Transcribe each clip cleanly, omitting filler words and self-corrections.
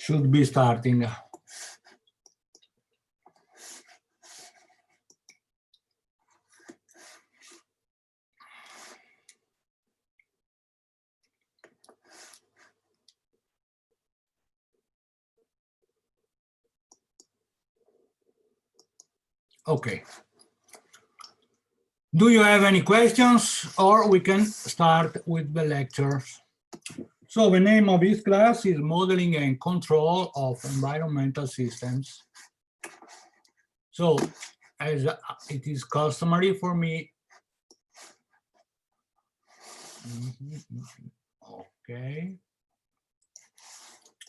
should be starting. Okay. Do you have any questions, or we can start with the lectures? So the name of this class is Modeling and Control of Environmental Systems. So as it is customary for me, okay,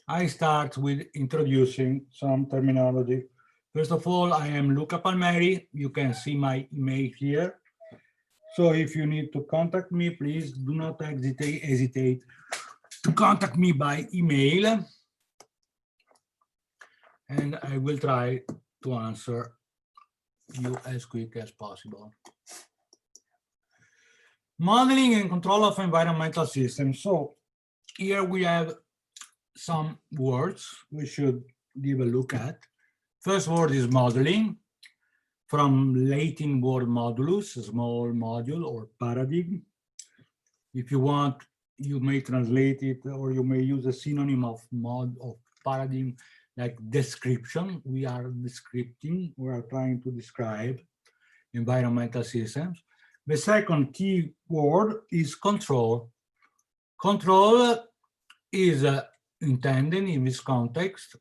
I start with introducing some terminology. First of all, I am Luca Palmeri. You can see my email here. So if you need to contact me, please do not hesitate to contact me by email. And I will try to answer you as quick as possible. Modeling and control of environmental systems. So here we have some words we should give a look at. First word is modeling, from Latin word modulus, small module or paradigm. If you want, you may translate it, or you may use a synonym of paradigm like description. We are descripting, we are trying to describe environmental systems. The second key word is control. Control is intended in this context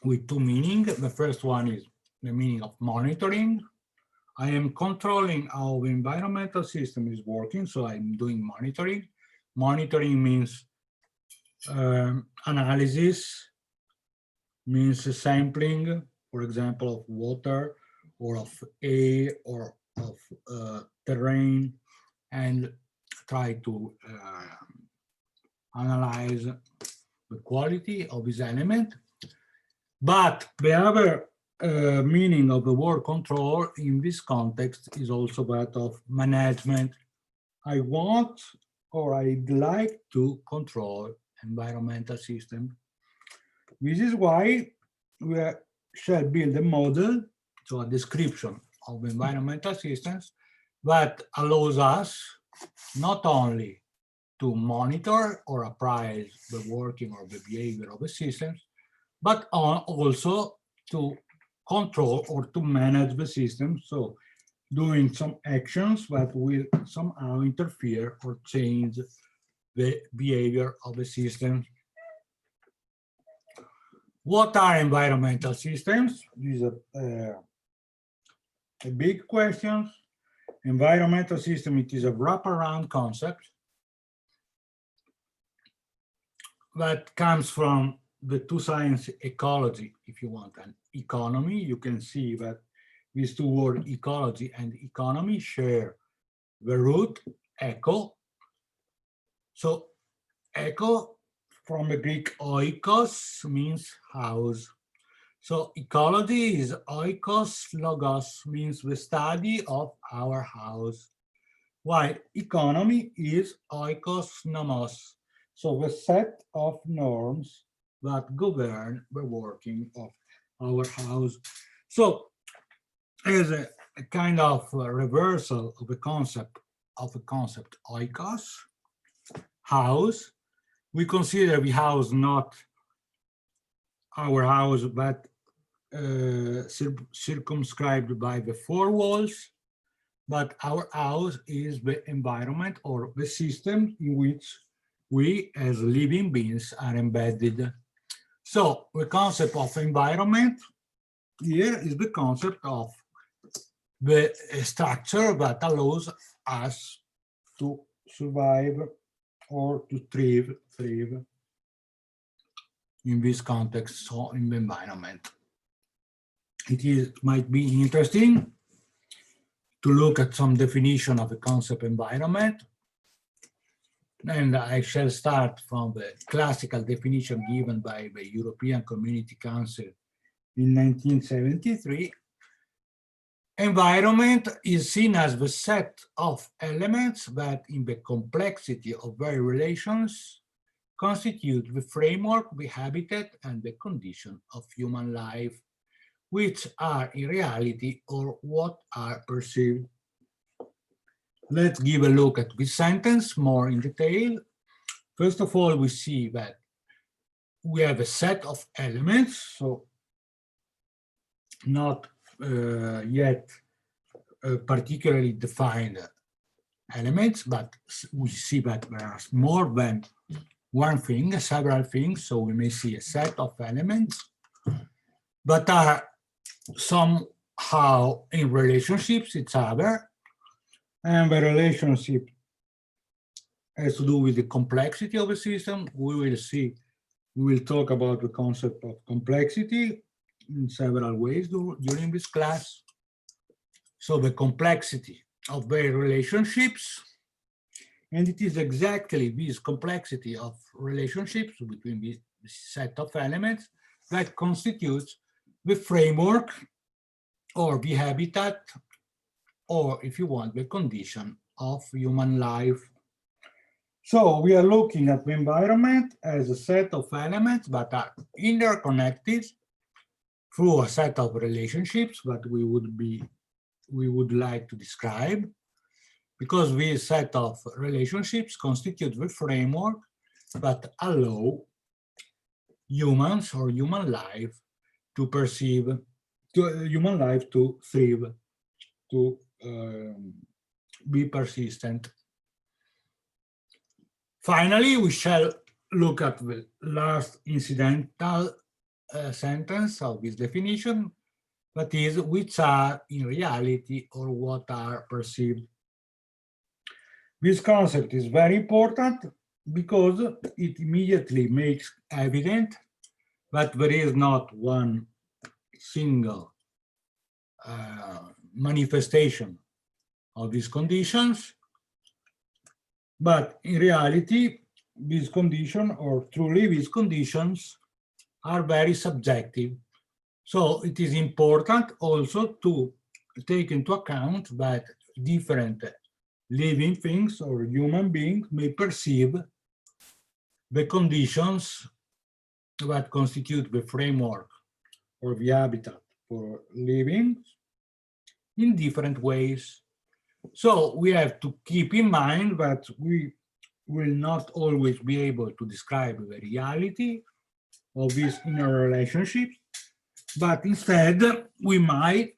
with two meanings. The first one is the meaning of monitoring. I am controlling how the environmental system is working, so I'm doing monitoring. Monitoring means analysis, means sampling, for example, of water or of air or of terrain, and try to analyze the quality of this element. But the other meaning of the word control in this context is also that of management. I want, or I'd like to control environmental system. This is why we shall build a model, so a description of environmental systems that allows us not only to monitor or appraise the working or the behavior of the systems, but also to control or to manage the system, so doing some actions that will somehow interfere or change the behavior of the system. What are environmental systems? These are a big question. Environmental system, it is a wraparound concept that comes from the two science ecology, if you want, and economy. You can see that these two words, ecology and economy, share the root eco. So eco from the Greek oikos means house. So ecology is oikos logos, means the study of our house, while economy is oikos nomos, so the set of norms that govern the working of our house. So as a kind of reversal of the concept oikos, house, we consider the house not our house, but circumscribed by the four walls, but our house is the environment or the system in which we as living beings are embedded. So the concept of environment here is the concept of the structure that allows us to survive or to thrive in this context, so in the environment. It might be interesting to look at some definition of the concept environment. And I shall start from the classical definition given by the European Community Council in 1973. Environment is seen as the set of elements that, in the complexity of their relations, constitute the framework, the habitat, and the condition of human life, which are in reality or what are perceived. Let's give a look at this sentence more in detail. First of all, we see that we have a set of elements, so not yet particularly defined elements, but we see that there are more than one thing, several things, so we may see a set of elements that are somehow in relationships each other, and the relationship has to do with the complexity of the system. We will talk about the concept of complexity in several ways during this class. So the complexity of their relationships, and it is exactly this complexity of relationships between this set of elements that constitutes the framework or the habitat, or if you want, the condition of human life. So we are looking at the environment as a set of elements that are interconnected through a set of relationships that we would like to describe, because this set of relationships constitute the framework that allow humans or human life to perceive, human life to thrive, to be persistent. Finally, we shall look at the last incidental sentence of this definition, that is, which are in reality or what are perceived. This concept is very important because it immediately makes evident that there is not one single manifestation of these conditions, but in reality, these conditions, or truly these conditions, are very subjective. So it is important also to take into account that different living things or human beings may perceive the conditions that constitute the framework or the habitat for living in different ways. So we have to keep in mind that we will not always be able to describe the reality of these inner relationships, but instead we might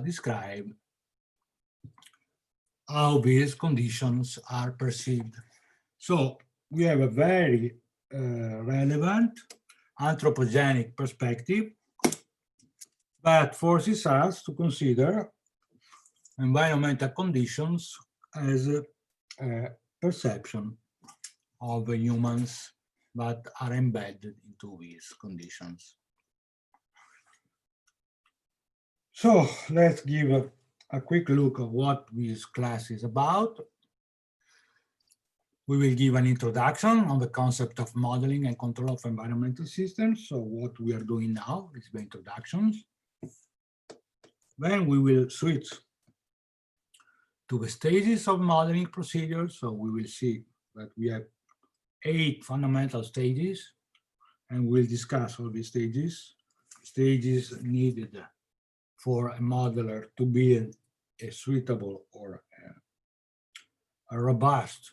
describe how these conditions are perceived. So we have a very relevant anthropogenic perspective that forces us to consider environmental conditions as a perception of the humans that are embedded into these conditions. So let's give a quick look at what this class is about. We will give an introduction on the concept of modeling and control of environmental systems. So what we are doing now is the introductions. Then we will switch to the stages of modeling procedures. So we will see that we have 8 fundamental stages, and we'll discuss all these stages needed for a modeler to build a suitable or a robust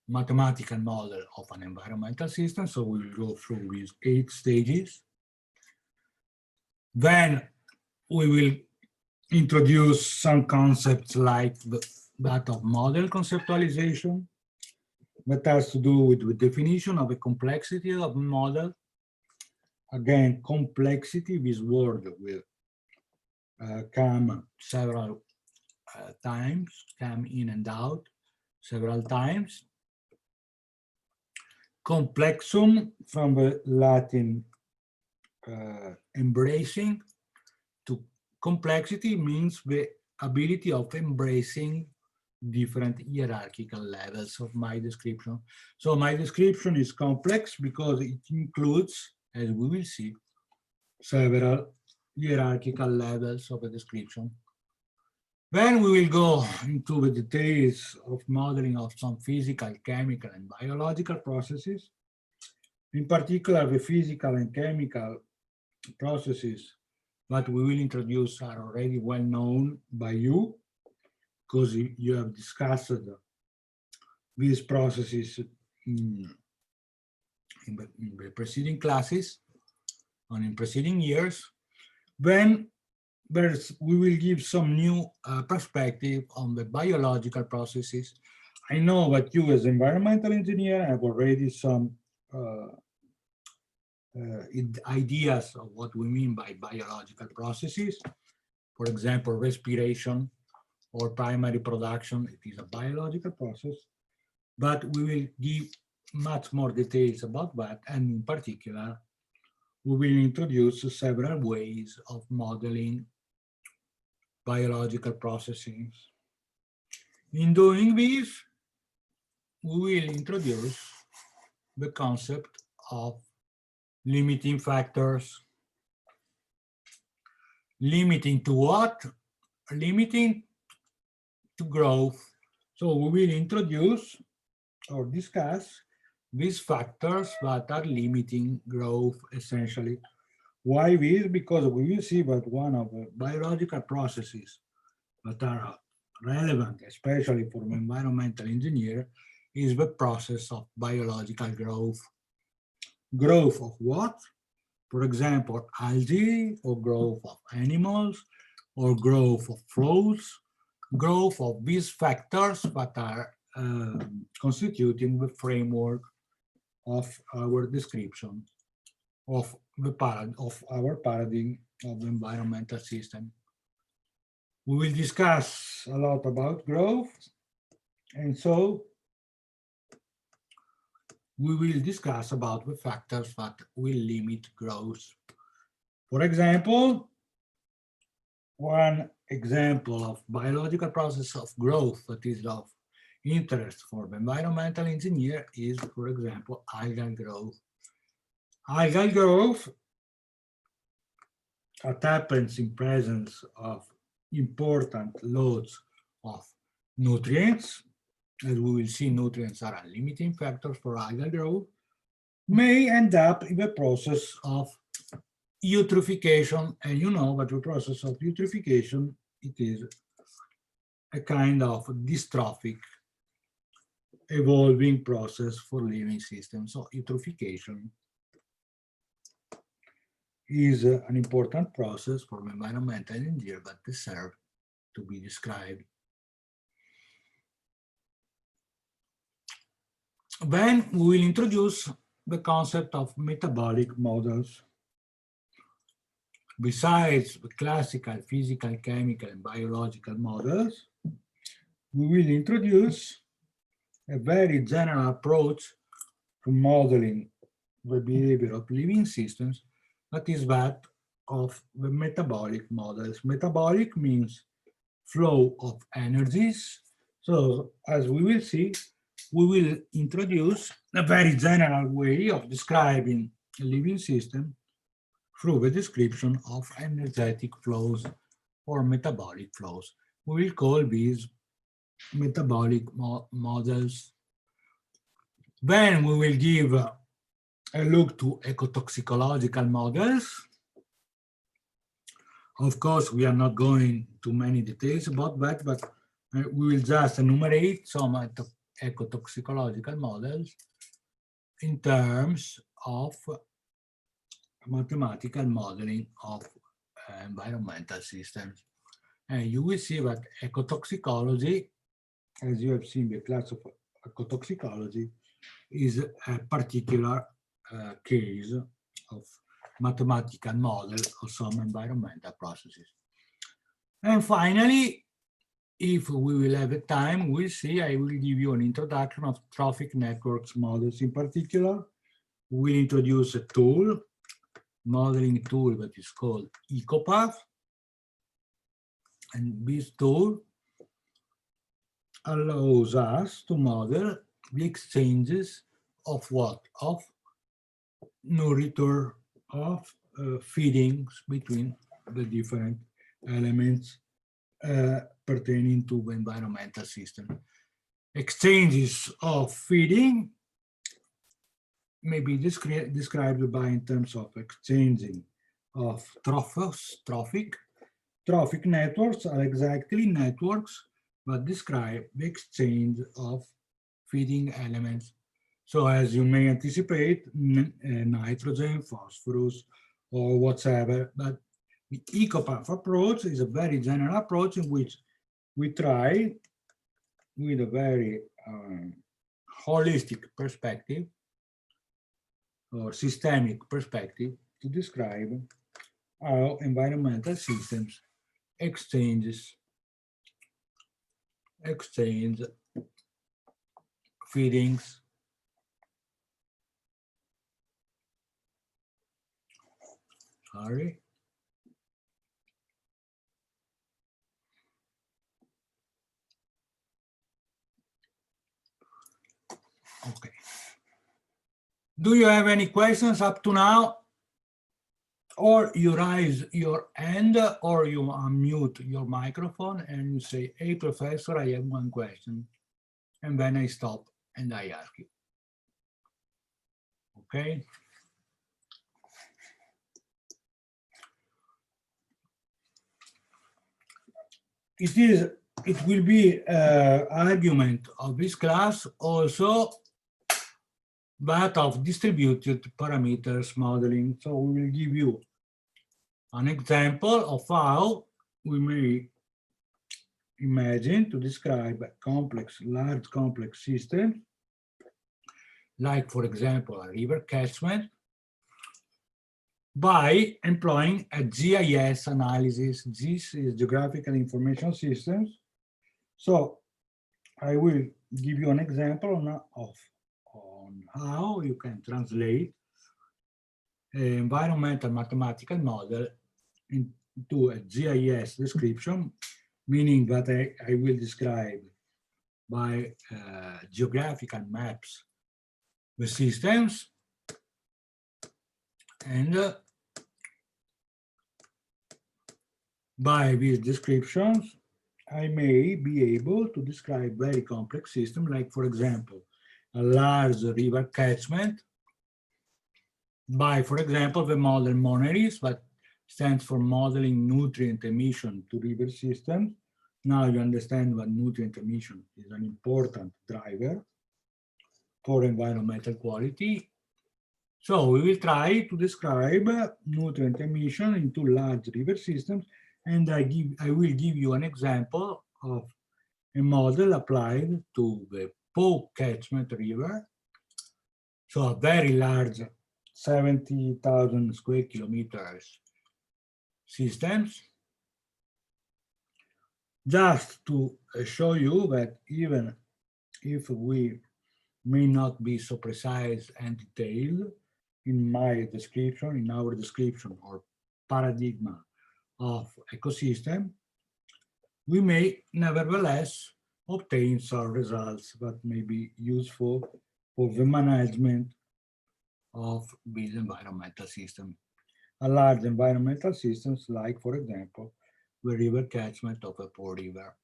mathematical model of an environmental system. So we will go through these 8 stages. Then we will introduce some concepts like that of model conceptualization, that has to do with the definition of the complexity of the model. Again, complexity, this word will come several times, come in and out several times. Complexum, from the Latin embracing, to complexity means the ability of embracing different hierarchical levels of my description. So my description is complex because it includes, as we will see, several hierarchical levels of a description. Then we will go into the details of modeling of some physical, chemical, and biological processes. In particular, the physical and chemical processes that we will introduce are already well known by you, because you have discussed these processes in the preceding classes and in preceding years. Then we will give some new perspective on the biological processes. I know that you as environmental engineer have already some ideas of what we mean by biological processes. For example, respiration or primary production, it is a biological process, but we will give much more details about that, and in particular, we will introduce several ways of modeling biological processes. In doing this, we will introduce the concept of limiting factors. Limiting to what? Limiting to growth. So we will introduce or discuss these factors that are limiting growth, essentially. Why this? Because we will see that one of the biological processes that are relevant, especially for an environmental engineer, is the process of biological growth. Growth of what? For example, algae, or growth of animals, or growth of flows, growth of these factors that are constituting the framework of our description of our paradigm of the environmental system. We will discuss a lot about growth, and so we will discuss about the factors that will limit growth. For example, one example of biological process of growth that is of interest for the environmental engineer is, for example, algal growth. Algal growth that happens in presence of important loads of nutrients, as we will see, nutrients are a limiting factor for algal growth, may end up in the process of eutrophication. And you know that the process of eutrophication, it is a kind of dystrophic evolving process for living systems. So eutrophication is an important process for the environmental engineer that deserves to be described. Then we will introduce the concept of metabolic models. Besides the classical physical, chemical, and biological models, we will introduce a very general approach to modeling the behavior of living systems, that is that of the metabolic models. Metabolic means flow of energies. So as we will see, we will introduce a very general way of describing a living system through the description of energetic flows or metabolic flows. We will call these metabolic models. Then we will give a look to ecotoxicological models. Of course, we are not going to many details about that, but we will just enumerate some ecotoxicological models in terms of mathematical modeling of environmental systems. And you will see that ecotoxicology, as you have seen the class of ecotoxicology, is a particular case of mathematical model of some environmental processes. And finally, if we will have the time, we'll see, I will give you an introduction of trophic networks models. In particular, we'll introduce a tool, modeling tool that is called EcoPath. And this tool allows us to model the exchanges of what? Of nourriture, of feedings between the different elements pertaining to the environmental system. Exchanges of feeding may be described by in terms of exchanging of trophic networks are exactly networks that describe the exchange of feeding elements. So as you may anticipate, nitrogen, phosphorus, or whatever, but the EcoPath approach is a very general approach in which we try with a very holistic perspective or systemic perspective to describe how environmental systems exchange feedings. Sorry. Okay. Do you have any questions up to now? Or you raise your hand or you unmute your microphone and you say, hey, professor, I have one question. And then I stop and I ask you. Okay? It will be argument of this class also that of distributed parameters modeling. So we will give you an example of how we may imagine to describe large complex systems, like for example, a river catchment, by employing a GIS analysis. This is Geographical Information Systems. So I will give you an example on how you can translate an environmental mathematical model into a GIS description, meaning that I will describe by geographical maps the systems, and by these descriptions, I may be able to describe very complex systems, like, for example, a large river catchment by, for example, the model MONERIS, that stands for Modeling Nutrient Emission to River Systems. Now you understand that nutrient emission is an important driver for environmental quality. So we will try to describe nutrient emission into large river systems, and I will give you an example of a model applied to the Po catchment river. So a very large 70,000 square kilometers systems, just to show you that even if we may not be so precise and detailed in my description, in our description or paradigm of ecosystem, we may nevertheless obtain some results that may be useful for the management of these environmental systems. A large environmental systems, like, for example, the river catchment of a Po river.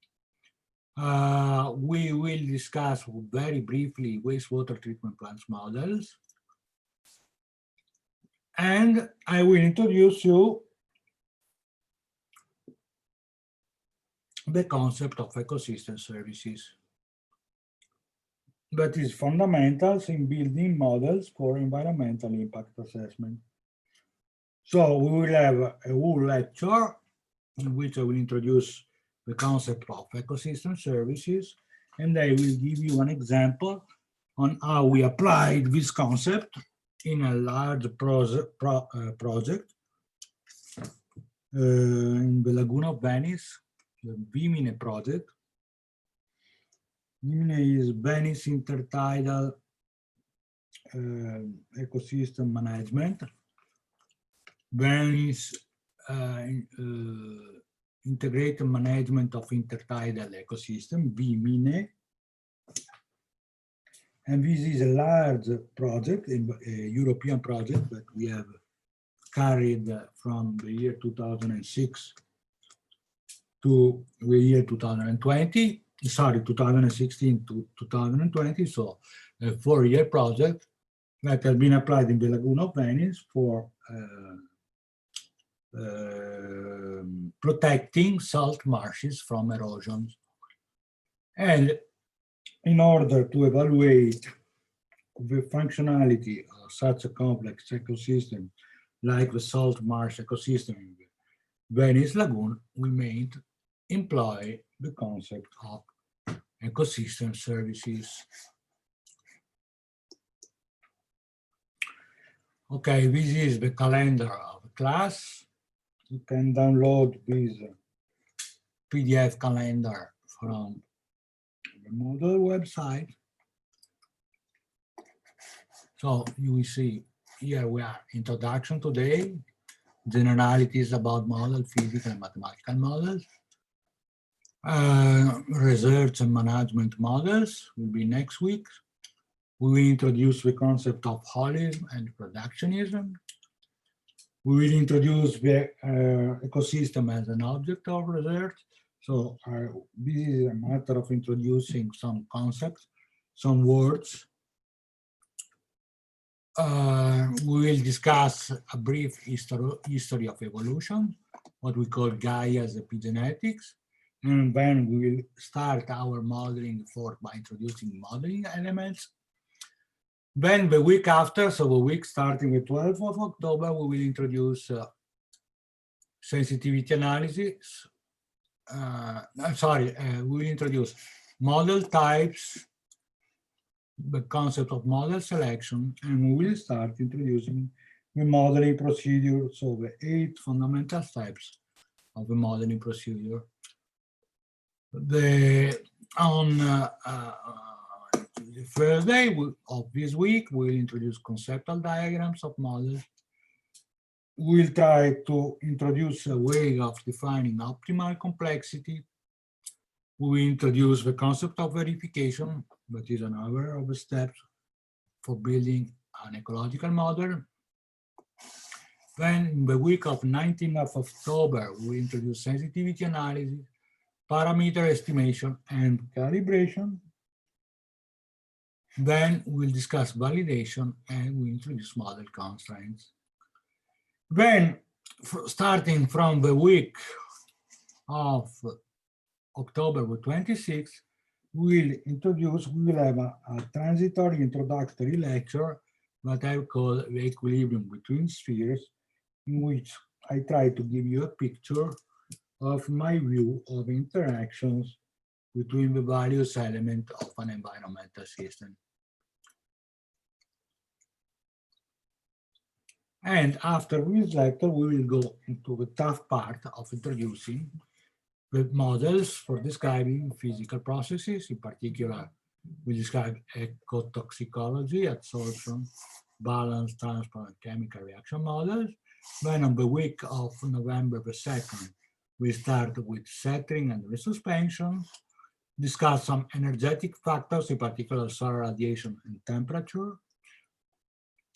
We will discuss very briefly wastewater treatment plants models. And I will introduce you the concept of ecosystem services. That is fundamentals in building models for environmental impact assessment. So we will have a whole lecture in which I will introduce the concept of ecosystem services, and I will give you an example on how we applied this concept in a large project in the Laguna of Venice, the Vimine project. Vimine is Venice intertidal ecosystem management. Venice integrated management of intertidal ecosystem, Vimine. And this is a large project, a European project that we have carried from the year 2006 to the year 2020, sorry, 2016 to 2020, so a 4-year project that has been applied in the Lagoon of Venice for protecting salt marshes from erosion. And in order to evaluate the functionality of such a complex ecosystem like the salt marsh ecosystem in the Venice Lagoon, we may employ the concept of ecosystem services. Okay, this is the calendar of the class. You can download this PDF calendar from the Moodle website. So you will see here we are introduction today, generalities about model, physical and mathematical models. Research and management models will be next week. We will introduce the concept of holism and productionism. We will introduce the ecosystem as an object of research. So this is a matter of introducing some concepts, some words. We will discuss a brief history of evolution, what we call Gaia's epigenetics. And then we will start our modeling effort by introducing modeling elements. Then the week after, so the week starting the 12th of October, we will introduce sensitivity analysis. We will introduce model types, the concept of model selection, and we will start introducing the modeling procedure, so the 8 fundamental steps of the modeling procedure. On the first day of this week, we'll introduce conceptual diagrams of models. We'll try to introduce a way of defining optimal complexity. We will introduce the concept of verification, that is another of the steps for building an ecological model. Then, in the week of 19th of October, we will introduce sensitivity analysis, parameter estimation, and calibration. Then we'll discuss validation and we introduce model constraints. Then, starting from the week of October 26th, we will have a transitory introductory lecture that I call the equilibrium between spheres, in which I try to give you a picture of my view of interactions between the various elements of an environmental system. And after this lecture, we will go into the tough part of introducing the models for describing physical processes. In particular, we describe ecotoxicology, absorption, balance, transport, and chemical reaction models. Then on the week of November 2nd, we start with settling and resuspension, discuss some energetic factors, in particular solar radiation and temperature,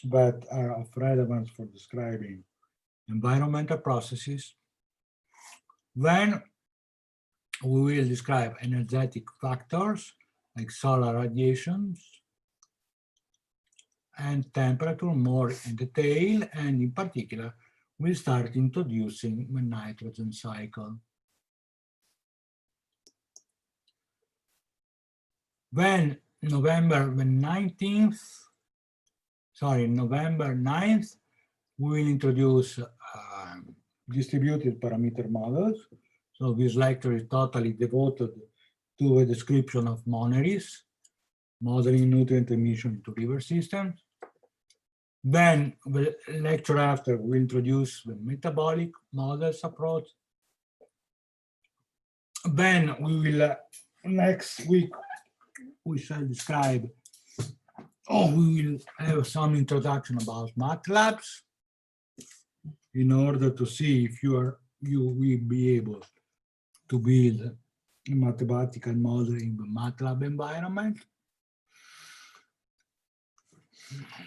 that are of relevance for describing environmental processes. Then we will describe energetic factors like solar radiations and temperature more in detail, and in particular, we'll start introducing the nitrogen cycle. Then November 9th, we will introduce distributed parameter models. So this lecture is totally devoted to a description of monaries, modeling nutrient emission into river systems. Then the lecture after, we introduce the metabolic models approach. Then we will, next week, we shall describe, we will have some introduction about MATLAB in order to see if you will be able to build a mathematical model in the MATLAB environment.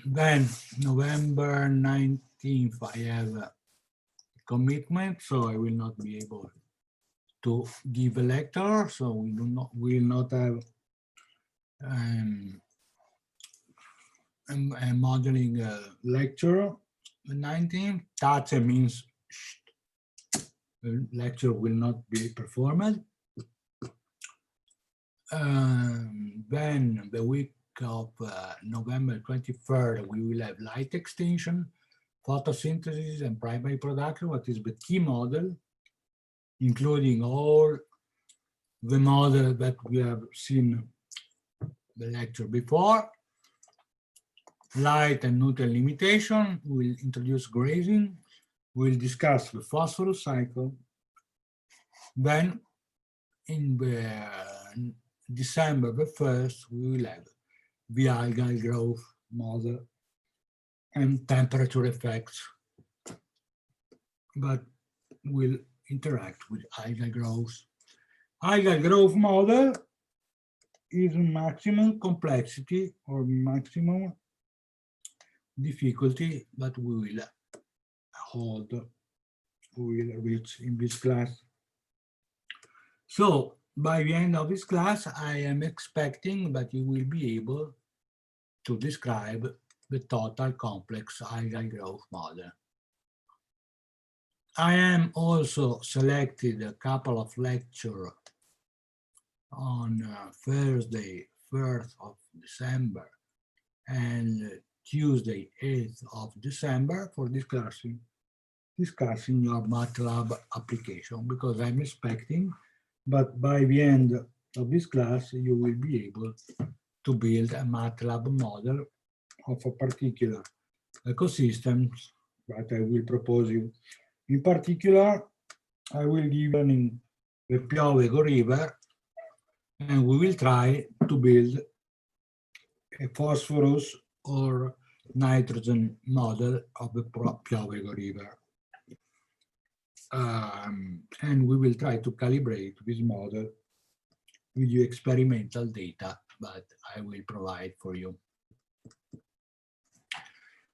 Then November 19th, I have a commitment, so I will not be able to give a lecture, so we will not have a modeling lecture. The 19th, tace means the lecture will not be performed. Then the week of November 23rd, we will have light extinction, photosynthesis, and primary production, what is the key model, including all the model that we have seen the lecture before. Light and nutrient limitation, we'll introduce grazing, we'll discuss the phosphorus cycle. Then in the December the 1st, we will have the algal growth model and temperature effects, but will interact with algal growth. Algal growth model is maximum complexity or maximum difficulty that we will reach in this class. So by the end of this class, I am expecting that you will be able to describe the total complex algal growth model. I am also selected a couple of lectures on Thursday, 1st of December and Tuesday, 8th of December for discussing your MATLAB application, because I'm expecting that by the end of this class, you will be able to build a MATLAB model of a particular ecosystem that I will propose you. In particular, I will give you the Piovego River, and we will try to build a phosphorus or nitrogen model of the Piovego River. And we will try to calibrate this model with the experimental data that I will provide for you.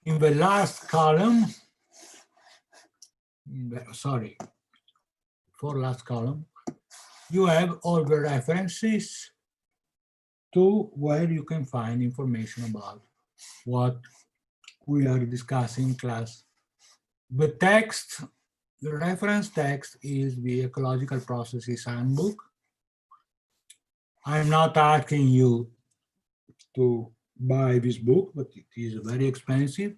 In the last column, last column, you have all the references to where you can find information about what we are discussing in class. The text, the reference text is the Ecological Processes Handbook. I'm not asking you to buy this book, but it is very expensive,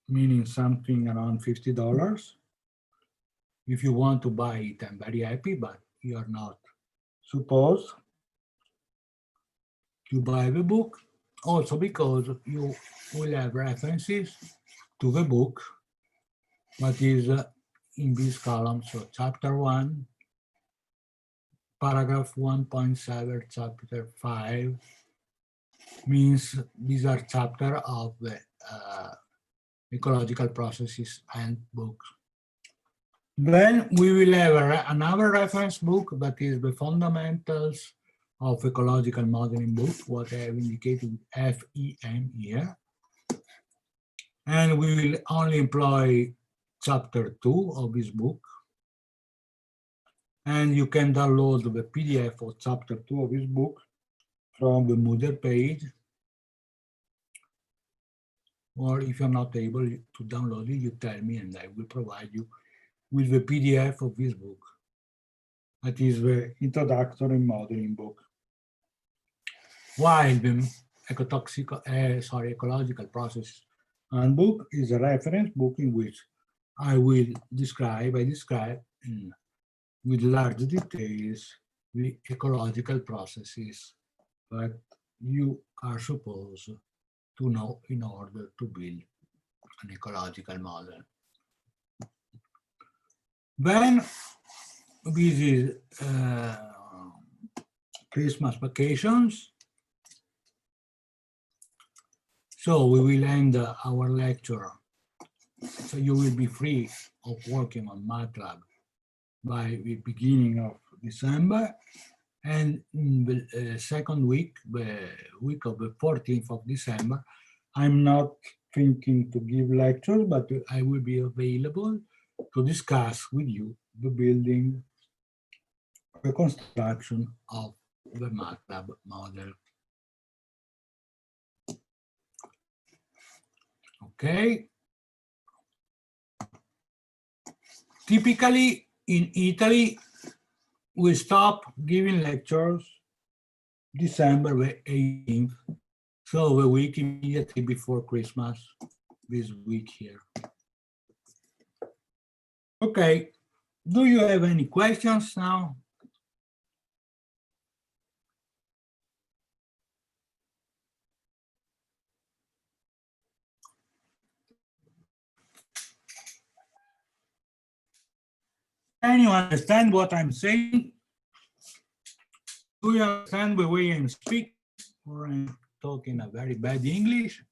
meaning something around $50. If you want to buy it, I'm very happy, but you are not supposed to buy the book, also because you will have references to the book that is in this column. So chapter 1, paragraph 1.7, chapter 5 means these are chapters of the Ecological Processes Handbook. Then we will have another reference book that is the Fundamentals of Ecological Modeling book, what I have indicated FEM here. And we will only employ chapter 2 of this book. And you can download the PDF of chapter 2 of this book from the Moodle page. Or if you're not able to download it, you tell me and I will provide you with the PDF of this book. That is the Introductory Modeling book. While the Ecological Process Handbook is a reference book in which I describe with large details the ecological processes that you are supposed to know in order to build an ecological model. Then this is Christmas vacations. So we will end our lecture. So you will be free of working on MATLAB by the beginning of December. And in the second week, the week of the 14th of December, I'm not thinking to give lectures, but I will be available to discuss with you the building, the construction of the MATLAB model. Okay. Typically in Italy, we stop giving lectures December the 18th, so the week immediately before Christmas, this week here. Okay, do you have any questions now? Can you understand what I'm saying? Do you understand the way I'm speaking, or I'm talking a very bad English?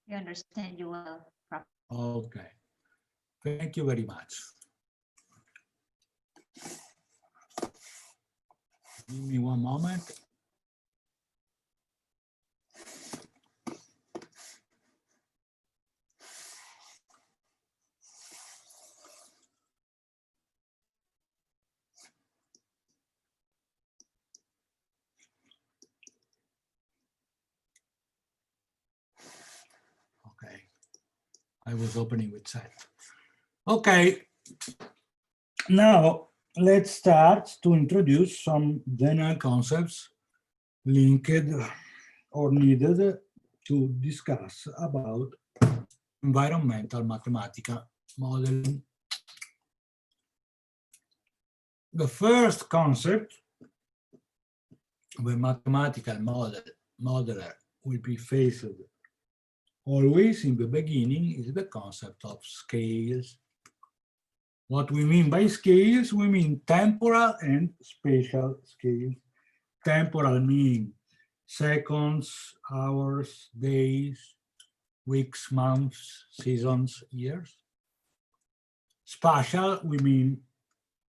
We understand you well, Prof. Okay, thank you very much. Give me one moment. Okay, I was opening with chat. Okay, now let's start to introduce some general concepts linked or needed to discuss about environmental mathematical modeling. The first concept the mathematical modeler will be faced always in the beginning is the concept of scales. What we mean by scales, we mean temporal and spatial scales. Temporal meaning seconds, hours, days, weeks, months, seasons, years. Spatial, we mean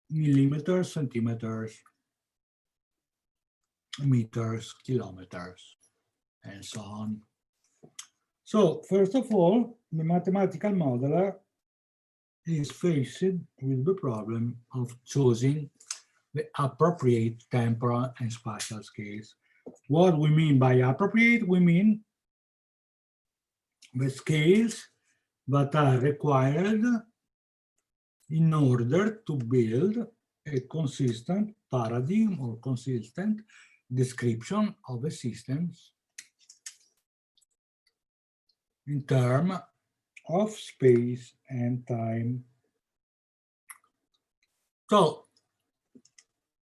millimeters, centimeters, meters, kilometers, and so on. So first of all, the mathematical modeler is faced with the problem of choosing the appropriate temporal and spatial scales. What we mean by appropriate, we mean the scales that are required in order to build a consistent paradigm or consistent description of a system in terms of space and time. So,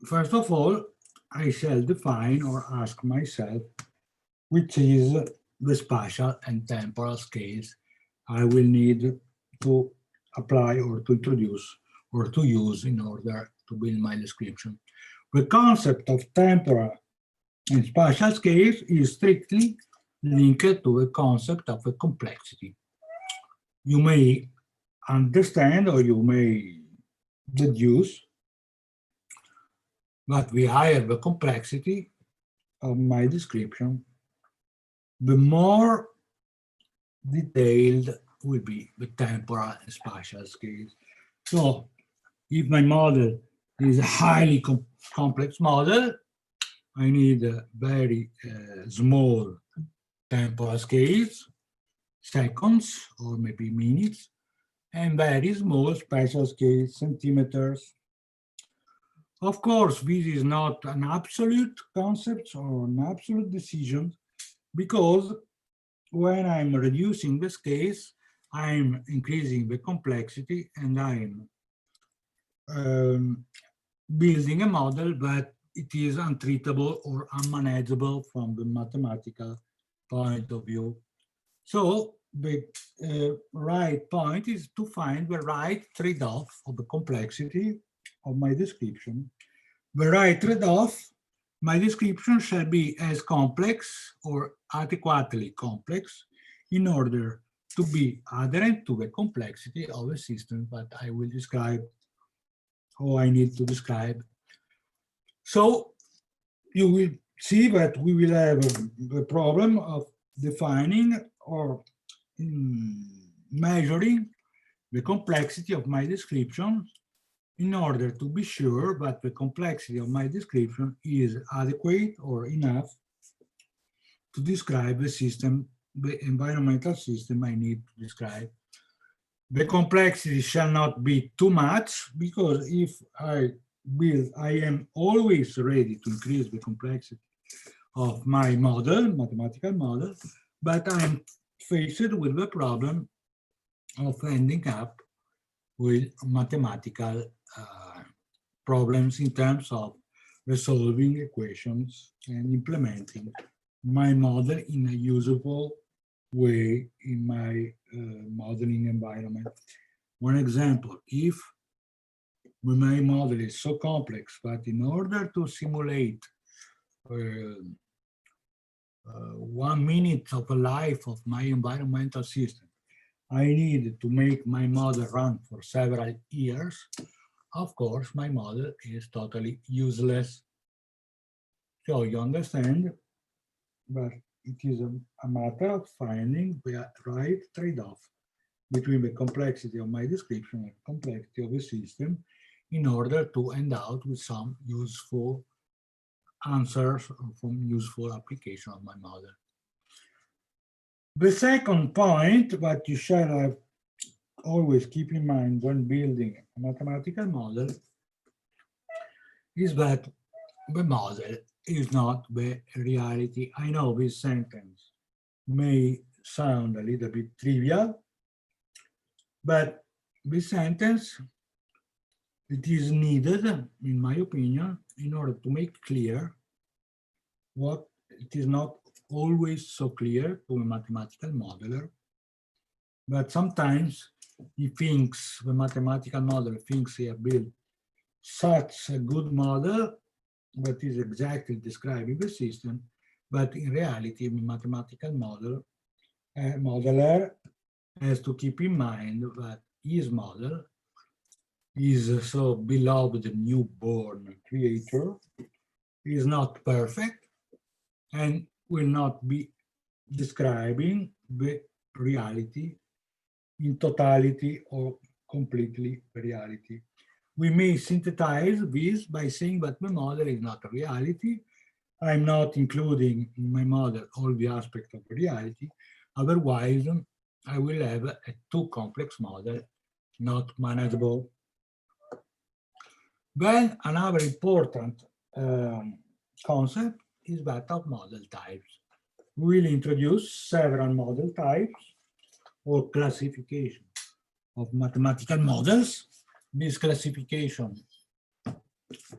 first of all, I shall define or ask myself which is the spatial and temporal scales I will need to apply or to introduce or to use in order to build my description. The concept of temporal and spatial scales is strictly linked to the concept of a complexity. You may understand or you may deduce that the higher the complexity of my description, the more detailed will be the temporal and spatial scales. So if my model is a highly complex model, I need very small temporal scales, seconds or maybe minutes, and very small spatial scales, centimeters. Of course, this is not an absolute concept or an absolute decision, because when I'm reducing the scales, I'm increasing the complexity and I'm building a model that it is untreatable or unmanageable from the mathematical point of view. So the right point is to find the right trade-off of the complexity of my description. The right trade-off, my description shall be as complex or adequately complex in order to be adherent to the complexity of a system that I will describe or I need to describe. So you will see that we will have the problem of defining or measuring the complexity of my description in order to be sure that the complexity of my description is adequate or enough to describe the system, the environmental system I need to describe. The complexity shall not be too much, because if I am always ready to increase the complexity of my model, mathematical model, but I'm faced with the problem of ending up with mathematical problems in terms of resolving equations and implementing my model in a usable way in my modeling environment. One example, if my model is so complex, but in order to simulate 1 minute of a life of my environmental system, I need to make my model run for several years, of course, my model is totally useless. So you understand, but it is a matter of finding the right trade-off between the complexity of my description and complexity of the system in order to end out with some useful answers or some useful application of my model. The second point that you shall have always keep in mind when building a mathematical model is that the model is not the reality. I know this sentence may sound a little bit trivial, but this sentence, it is needed, in my opinion, in order to make clear what it is not always so clear to a mathematical modeler, but sometimes he thinks, the mathematical modeler thinks he has built such a good model that is exactly describing the system, but in reality, the mathematical modeler has to keep in mind that his model is so beloved newborn creature, is not perfect, and will not be describing the reality in totality or completely reality. We may synthesize this by saying that the model is not a reality. I'm not including in my model all the aspects of reality. Otherwise, I will have a too complex model, not manageable. Then another important concept is that of model types. We will introduce several model types or classification of mathematical models. This classification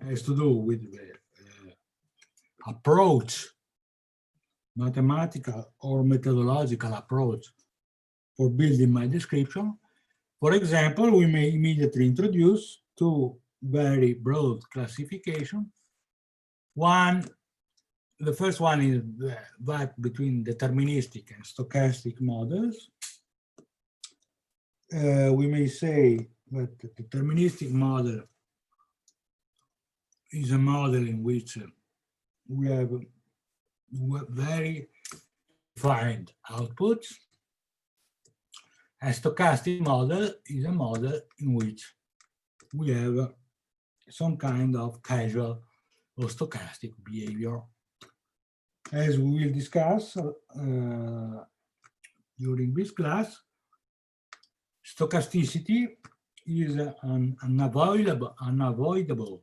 has to do with the approach, mathematical or methodological approach for building my description. For example, we may immediately introduce two very broad classifications. The first one is that between deterministic and stochastic models. We may say that the deterministic model is a model in which we have very defined outputs. A stochastic model is a model in which we have some kind of casual or stochastic behavior. As we will discuss during this class, stochasticity is an unavoidable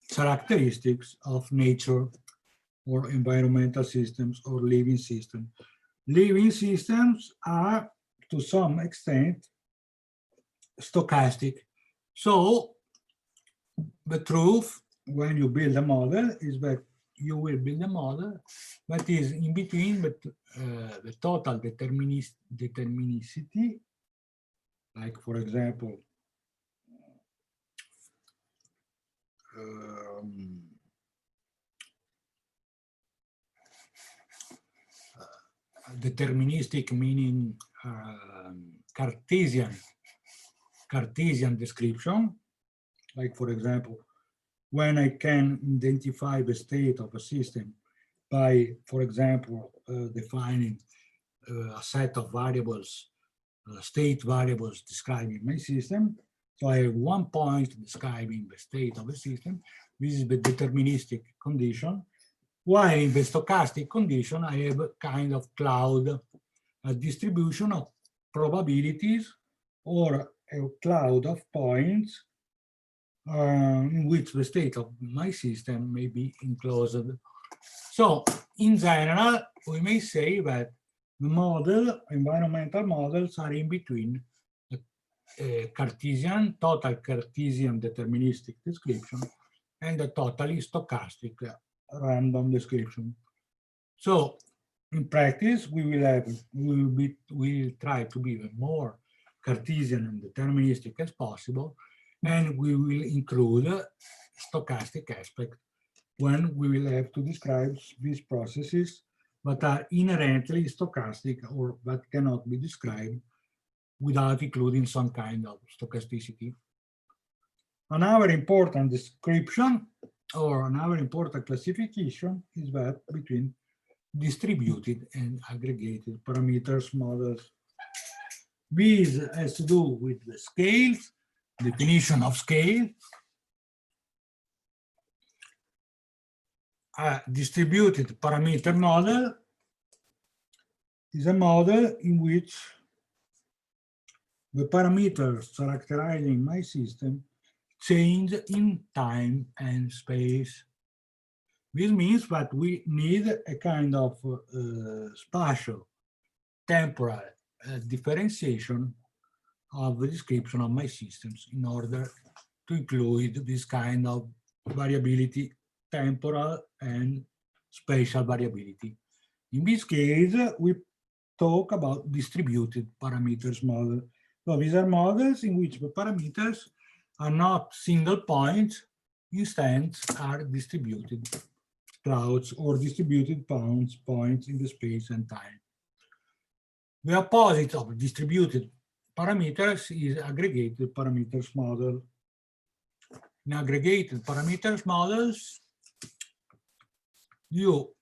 characteristics of nature or environmental systems or living systems. Living systems are, to some extent, stochastic. So the truth when you build a model is that you will build a model that is in between the total determinicity, like for example, deterministic meaning Cartesian description, like for example, when I can identify the state of a system by, for example, defining a set of variables state variables describing my system. So I have one point describing the state of the system. This is the deterministic condition. While in the stochastic condition, I have a kind of cloud, a distribution of probabilities or a cloud of points in which the state of my system may be enclosed. So in general, we may say that the environmental models are in between the total Cartesian deterministic description and the totally stochastic random description. So in practice, we will try to be the more Cartesian and deterministic as possible, and we will include a stochastic aspect when we will have to describe these processes that are inherently stochastic or that cannot be described without including some kind of stochasticity. Another important description or another important classification is that between distributed and aggregated parameters models. This has to do with the scales, definition of scale. A distributed parameter model is a model in which the parameters characterizing my system change in time and space. This means that we need a kind of spatial, temporal differentiation of the description of my systems in order to include this kind of variability, temporal and spatial variability. In this case, we talk about distributed parameters model. So these are models in which the parameters are not single points, instead are distributed clouds or distributed points in the space and time. The opposite of distributed parameters is aggregated parameters model. In aggregated parameters models, you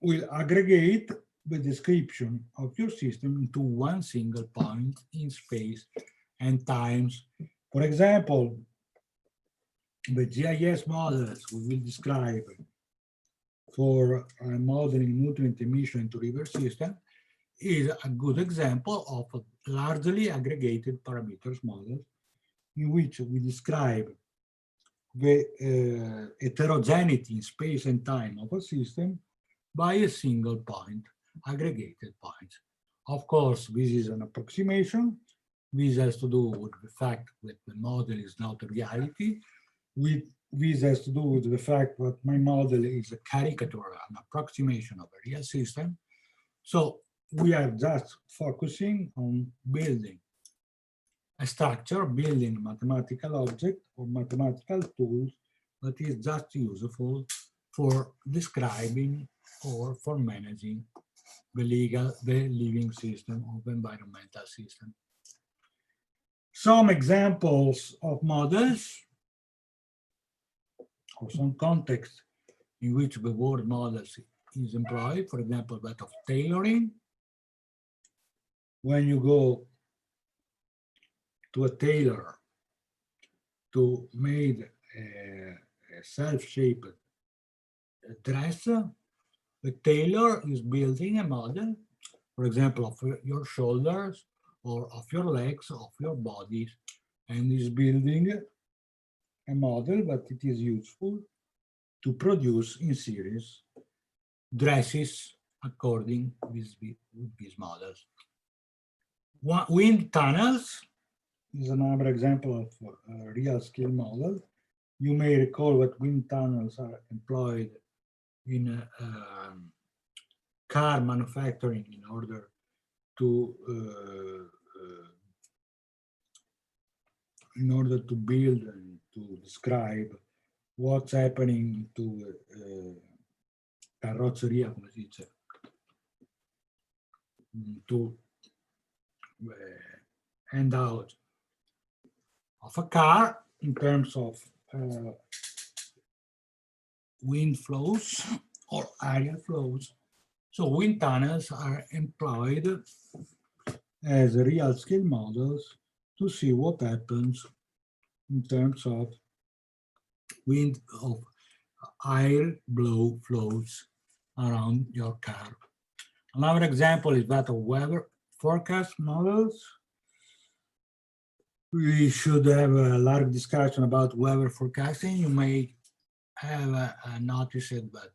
will aggregate the description of your system into one single point in space and times. For example, the GIS models we will describe for modeling nutrient emission to river system is a good example of a largely aggregated parameters model in which we describe the heterogeneity in space and time of a system by a single point, aggregated point. Of course, this is an approximation. This has to do with the fact that the model is not a reality. This has to do with the fact that my model is a caricature, an approximation of a real system. So we are just focusing on building a structure, building a mathematical object or mathematical tools that is just useful for describing or for managing the living system of the environmental system. Some examples of models or some context in which the word models is employed, for example, that of tailoring. When you go to a tailor to make a self-shaped dress, the tailor is building a model, for example, of your shoulders or of your legs, of your bodies, and is building a model that it is useful to produce in series dresses according with these models. Wind tunnels is another example of a real scale model. You may recall that wind tunnels are employed in car manufacturing in order to build and to describe what's happening to carrozzeria, come si dice, to hand out of a car in terms of wind flows or aerial flows. So wind tunnels are employed as real scale models to see what happens in terms of wind of air blow flows around your car. Another example is that of weather forecast models. We should have a large discussion about weather forecasting. You may have noticed that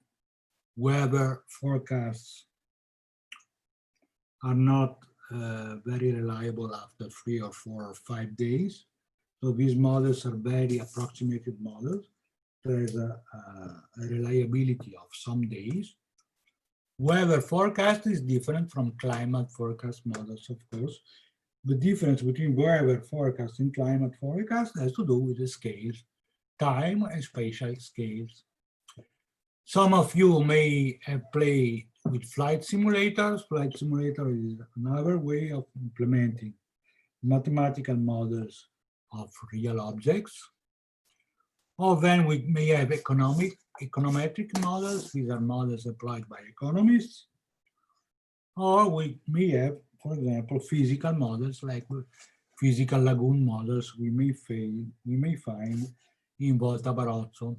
weather forecasts are not very reliable after 3 or 4 or 5 days. So these models are very approximated models. There is a reliability of some days. Weather forecast is different from climate forecast models, of course. The difference between weather forecast and climate forecast has to do with the scales, time and spatial scales. Some of you may have played with flight simulators. Flight simulator is another way of implementing mathematical models of real objects. Or then we may have econometric models. These are models applied by economists. Or we may have, for example, physical models like physical lagoon models we may find in Volta Barozzo,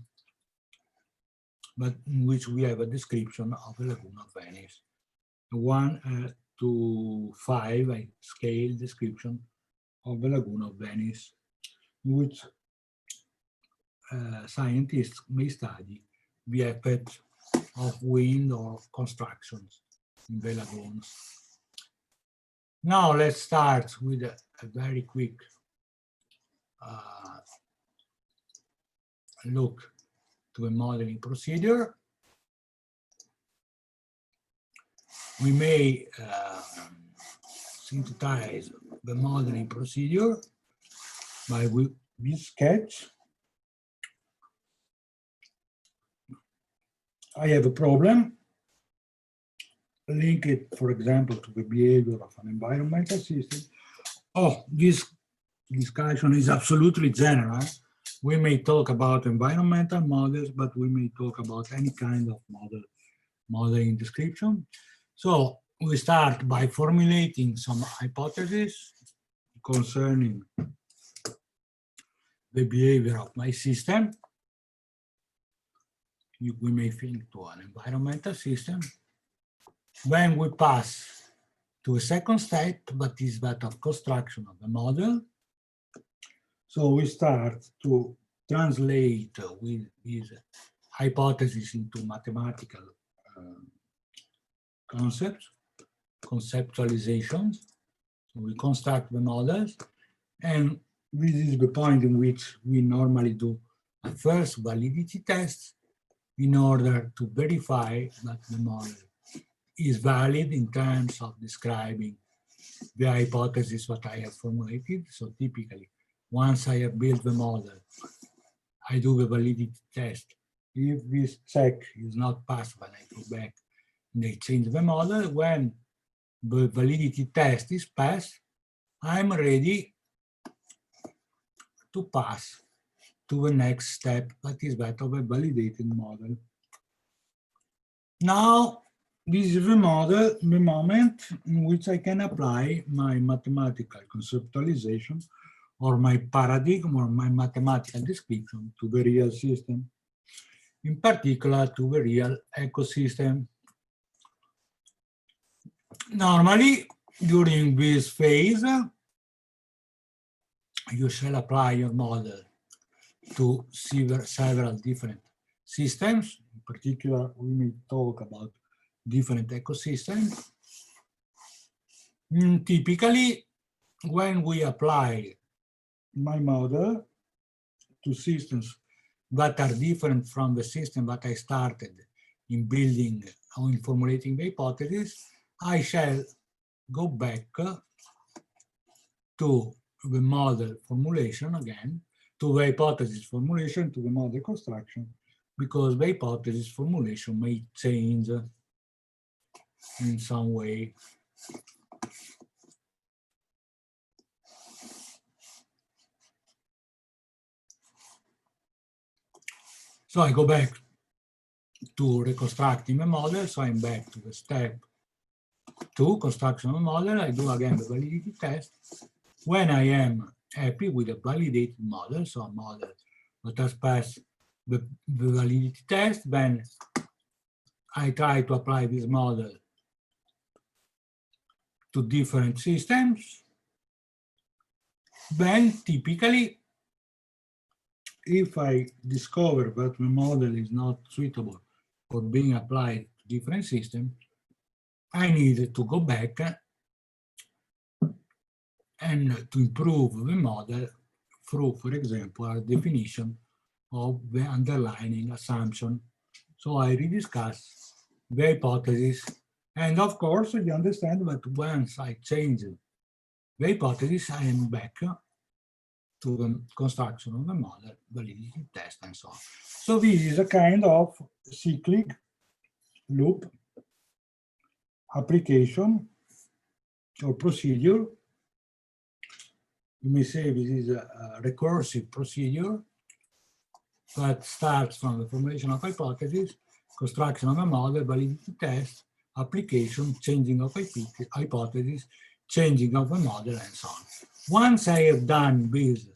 but in which we have a description of the lagoon of Venice. 1 to 5 a scale description of the lagoon of Venice, in which scientists may study the effect of wind or constructions in the lagoons. Now let's start with a very quick look to a modeling procedure. We may synthesize the modeling procedure by this sketch. I have a problem, link it, for example, to the behavior of an environmental system. Oh, this discussion is absolutely general. We may talk about environmental models, but we may talk about any kind of modeling description. So we start by formulating some hypotheses concerning the behavior of my system. We may think to an environmental system. Then we pass to a second step, that is that of construction of the model. So we start to translate with these hypotheses into mathematical concepts, conceptualizations. So we construct the models, and this is the point in which we normally do a first validity test in order to verify that the model is valid in terms of describing the hypothesis that I have formulated. So typically, once I have built the model, I do the validity test. If this check is not passed, then I go back and I change the model. When the validity test is passed, I'm ready to pass to the next step, that is that of a validated model. Now, this is the moment in which I can apply my mathematical conceptualization or my paradigm or my mathematical description to the real system, in particular to the real ecosystem. Normally, during this phase, you shall apply your model to several different systems. In particular, we may talk about different ecosystems. Typically, when we apply my model to systems that are different from the system that I started in building or in formulating the hypothesis, I shall go back to the model formulation again, to the hypothesis formulation, to the model construction, because the hypothesis formulation may change in some way. So I go back to reconstructing the model, so I'm back to the step 2, construction of a model. I do again the validity test. When I am happy with a validated model, so a model that has passed the validity test, then I try to apply this model to different systems. Then typically, if I discover that the model is not suitable for being applied to different systems, I need to go back and to improve the model through, for example, a definition of the underlying assumption. So I rediscuss the hypothesis. And of course, you understand that once I change the hypothesis, I am back to the construction of the model, validity test, and so on. So this is a kind of cyclic loop application or procedure. You may say this is a recursive procedure that starts from the formulation of hypothesis, construction of a model, validity test, application, changing of hypothesis, changing of a model, and so on. Once I have done this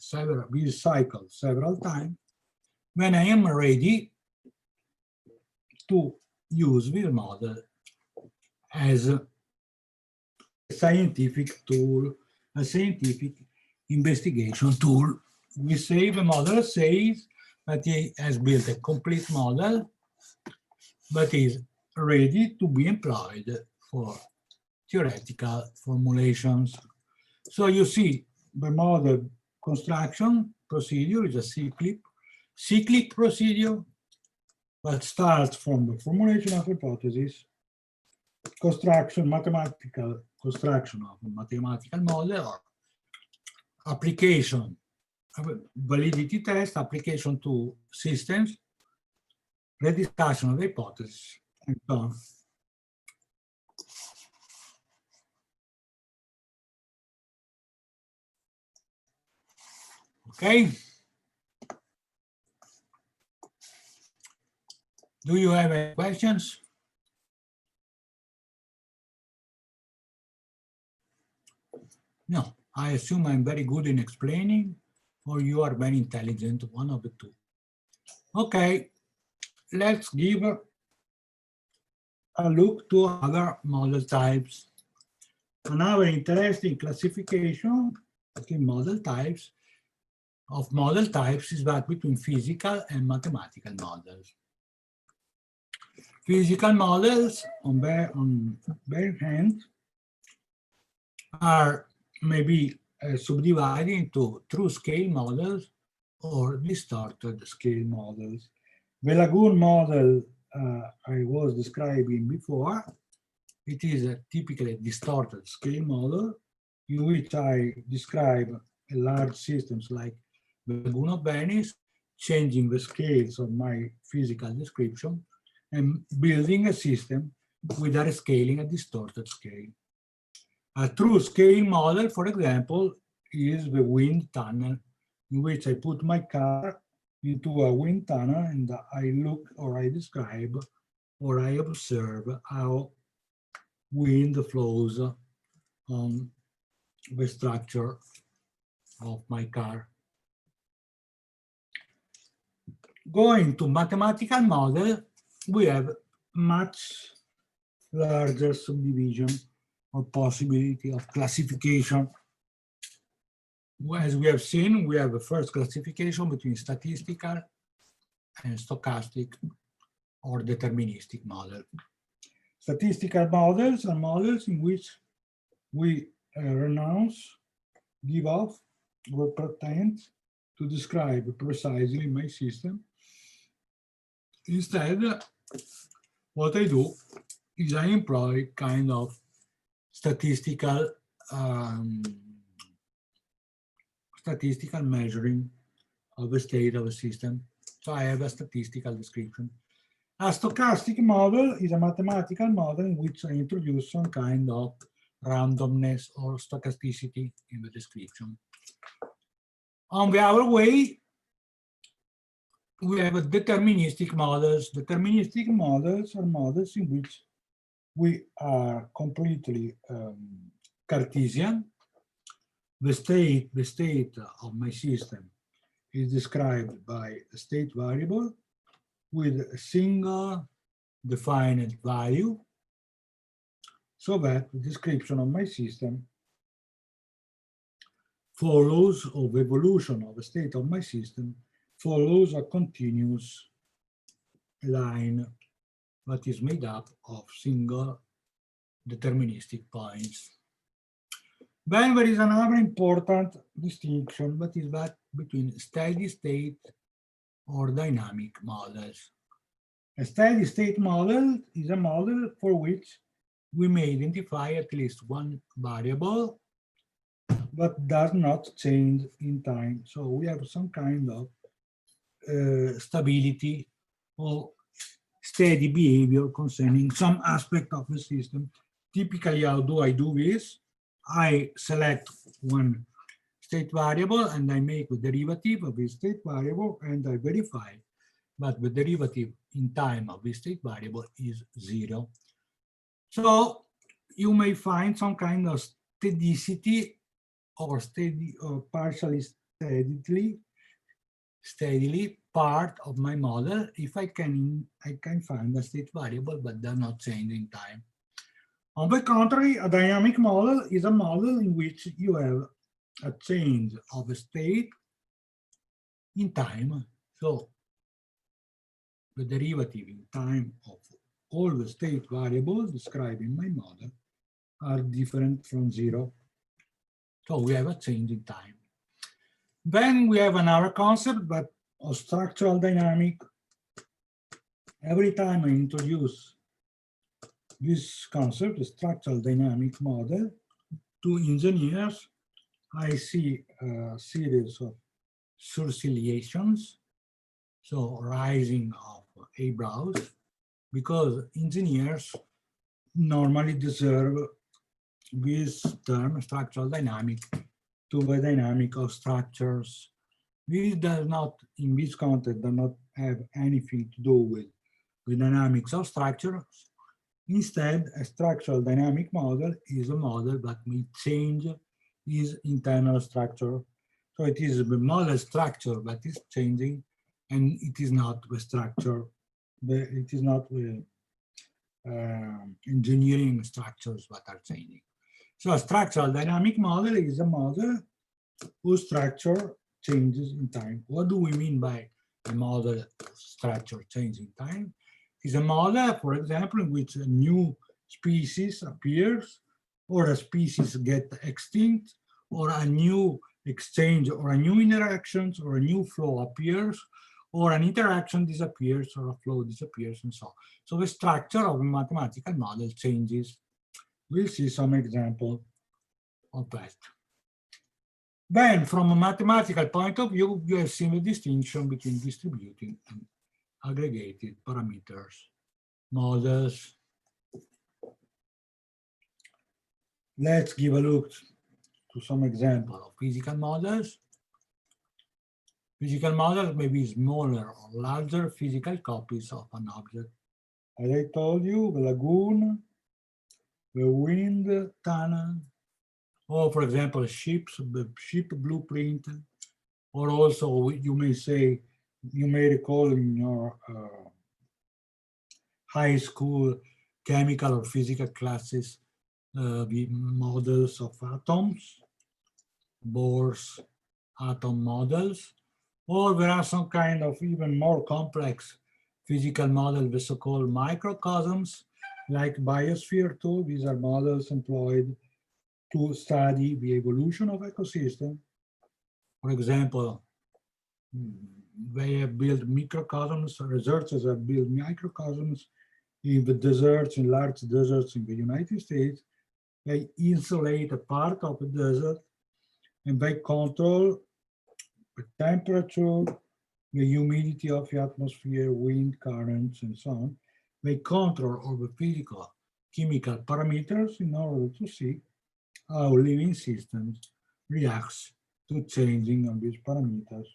cycle several times, then I am ready to use this model as a scientific tool, a scientific investigation tool. We say the model says that he has built a complete model that is ready to be employed for theoretical formulations. So you see, the model construction procedure is a cyclic procedure that starts from the formulation of hypothesis, mathematical construction of a mathematical model, or application, validity test, application to systems, rediscussion of the hypothesis, and so on. Okay. Do you have any questions? No, I assume I'm very good in explaining, or you are very intelligent, one of the two. Okay, let's give a look to other model types. Another interesting classification in model types is that between physical and mathematical models. Physical models, on their hand, are maybe subdivided into true scale models or distorted scale models. The lagoon model I was describing before, it is typically a distorted scale model in which I describe large systems like the Lagoon of Venice, changing the scales of my physical description and building a system with a rescaling a distorted scale. A true scale model, for example, is the wind tunnel, in which I put my car into a wind tunnel and I look or I describe or I observe how wind flows on the structure of my car. Going to mathematical model, we have much larger subdivision or possibility of classification. As we have seen, we have a first classification between statistical and stochastic or deterministic model. Statistical models are models in which we give off, or pretend to describe precisely my system. Instead, what I do is I employ kind of statistical measuring of the state of a system. So I have a statistical description. A stochastic model is a mathematical model in which I introduce some kind of randomness or stochasticity in the description. On the other way, we have deterministic models. Deterministic models are models in which we are completely Cartesian. The state of my system is described by a state variable with a single defined value, so that the description of my system follows, or the evolution of the state of my system follows a continuous line that is made up of single deterministic points. Then there is another important distinction, that is that between steady state or dynamic models. A steady state model is a model for which we may identify at least one variable but does not change in time. So we have some kind of stability or steady behavior concerning some aspect of the system. Typically, how do I do this? I select one state variable and I make the derivative of this state variable, and I verify that the derivative in time of this state variable is 0. So you may find some kind of steadicity or steady or partially steadily part of my model if I can find a state variable but does not change in time. On the contrary, a dynamic model is a model in which you have a change of a state in time. So the derivative in time of all the state variables described in my model are different from 0. So we have a change in time. Then we have another concept, but of structural dynamic. Every time I introduce this concept, the structural dynamic model, to engineers, I see a series of surciliations, so rising of eyebrows, because engineers normally deserve this term, structural dynamic, to the dynamic of structures. This does not, in this context, does not have anything to do with the dynamics of structures. Instead, a structural dynamic model is a model that may change its internal structure. So it is the model structure that is changing, and it is not the structure, it is not the engineering structures that are changing. So a structural dynamic model is a model whose structure changes in time. What do we mean by a model structure changing time? Is a model, for example, in which a new species appears, or a species get extinct, or a new exchange, or a new interactions, or a new flow appears, or an interaction disappears, or a flow disappears, and so on. So the structure of a mathematical model changes. We'll see some example of that. Then, from a mathematical point of view, you have seen the distinction between distributed and aggregated parameters models. Let's give a look to some example of physical models. Physical models may be smaller or larger physical copies of an object. As I told you, the lagoon, the wind tunnel, or for example, the ship blueprint, or also you may say, you may recall in your high school chemical or physical classes, the models of atoms, Bohr's atom models, or there are some kind of even more complex physical models, the so-called microcosms, like biosphere too. These are models employed to study the evolution of ecosystem. For example, they have built microcosms, researchers have built microcosms in the deserts, in large deserts in the United States. They insulate a part of the desert and they control the temperature, the humidity of the atmosphere, wind currents, and so on. They control all the physical, chemical parameters in order to see how living systems reacts to changing of these parameters.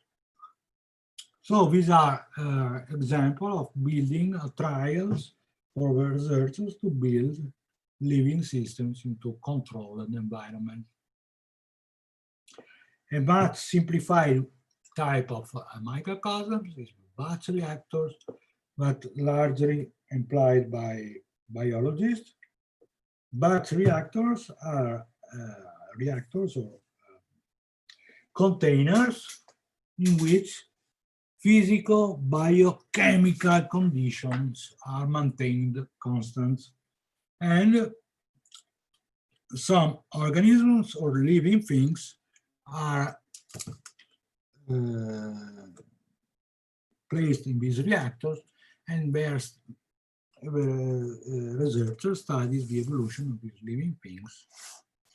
So these are examples of building trials for the researchers to build living systems into controlled environment. A much simplified type of microcosms is batch reactors, but largely employed by biologists. Batch reactors are reactors or containers in which physical biochemical conditions are maintained constant, and some organisms or living things are placed in these reactors, and where researchers studies the evolution of these living things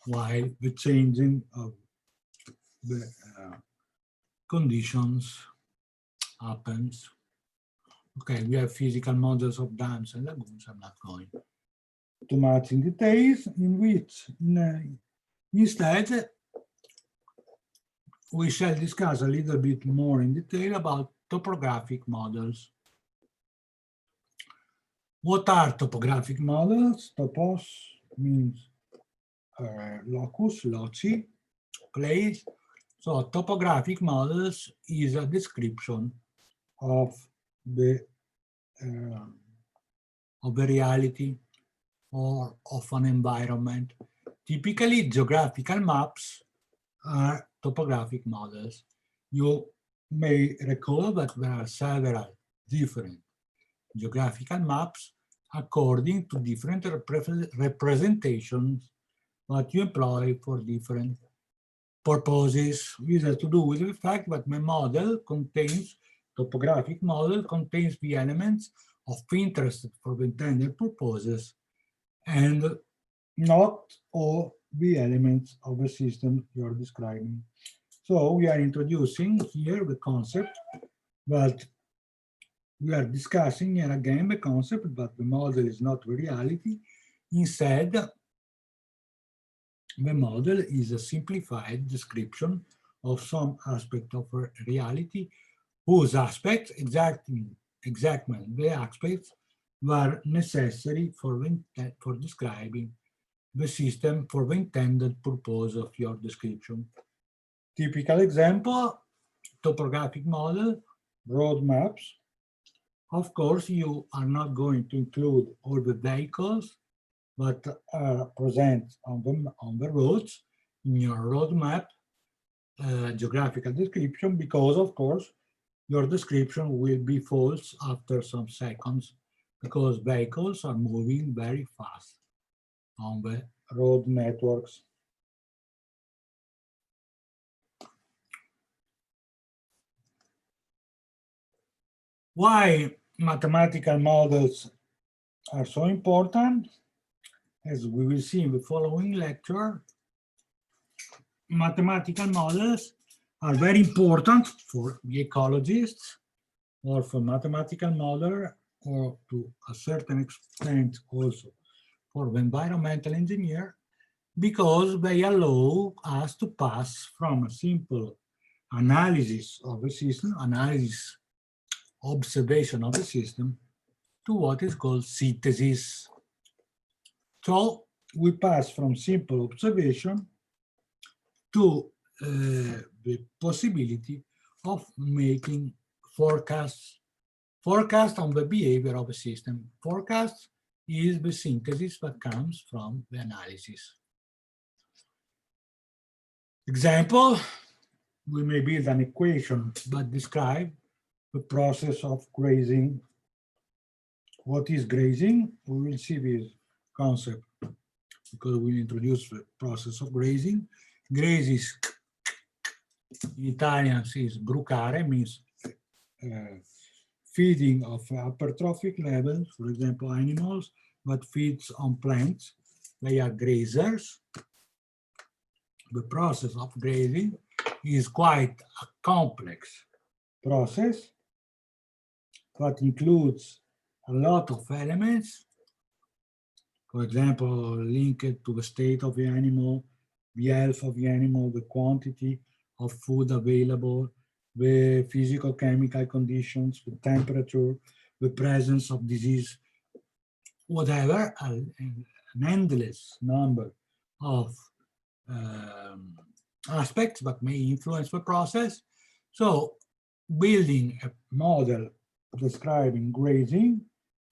while the changing of the conditions happens. Okay, we have physical models of dams and lagoons. I'm not going too much in details, in which instead we shall discuss a little bit more in detail about topographic models. What are topographic models? Topos means locus, loci, place. So topographic models is a description of the reality or of an environment. Typically, geographical maps are topographic models. You may recall that there are several different geographical maps according to different representations that you employ for different purposes. This has to do with the fact that my model contains, topographic model contains the elements of interest for the intended purposes and not all the elements of the system you're describing. So we are introducing here the concept that we are discussing here again the concept that the model is not the reality. Instead, the model is a simplified description of some aspect of reality, whose aspects, exactly the aspects were necessary for describing the system for the intended purpose of your description. Typical example, topographic model, road maps. Of course, you are not going to include all the vehicles that are present on the roads in your roadmap geographical description, because of course your description will be false after some seconds, because vehicles are moving very fast on the road networks. Why mathematical models are so important? As we will see in the following lecture, mathematical models are very important for the ecologists or for mathematical modeler, or to a certain extent also for the environmental engineer, because they allow us to pass from a simple analysis of the system, analysis, observation of the system, to what is called synthesis. So we pass from simple observation to the possibility of making forecasts on the behavior of a system. Forecast is the synthesis that comes from the analysis. Example, we may build an equation that describes the process of grazing. What is grazing? We will see this concept because we introduce the process of grazing. Graze is, in Italian, is brucare, means feeding of hypertrophic levels. For example, animals that feeds on plants, they are grazers. The process of grazing is quite a complex process that includes a lot of elements. For example, linked to the state of the animal, the health of the animal, the quantity of food available, the physical chemical conditions, the temperature, the presence of disease. whatever, an endless number of aspects that may influence the process. So building a model describing grazing,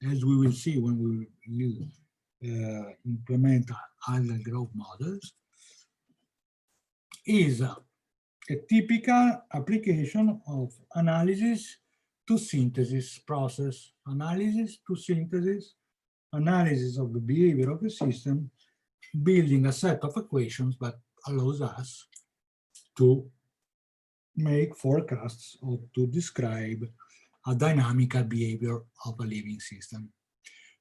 as we will see when we will implement algal growth models, is a typical application of analysis to synthesis process, analysis to synthesis, analysis of the behavior of the system, building a set of equations that allows us to make forecasts or to describe a dynamical behavior of a living system.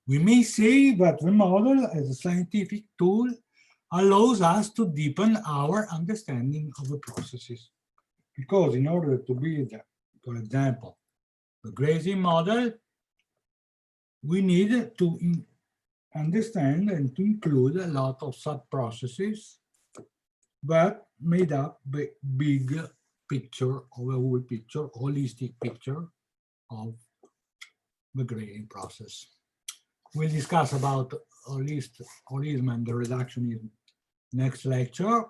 We may say that the model as a scientific tool allows us to deepen our understanding of the processes. Because in order to build, for example, the grazing model, we need to understand and to include a lot of sub-processes that made up the big picture of a whole picture, holistic picture of the grading process. We'll discuss about holism and the reductionism next lecture.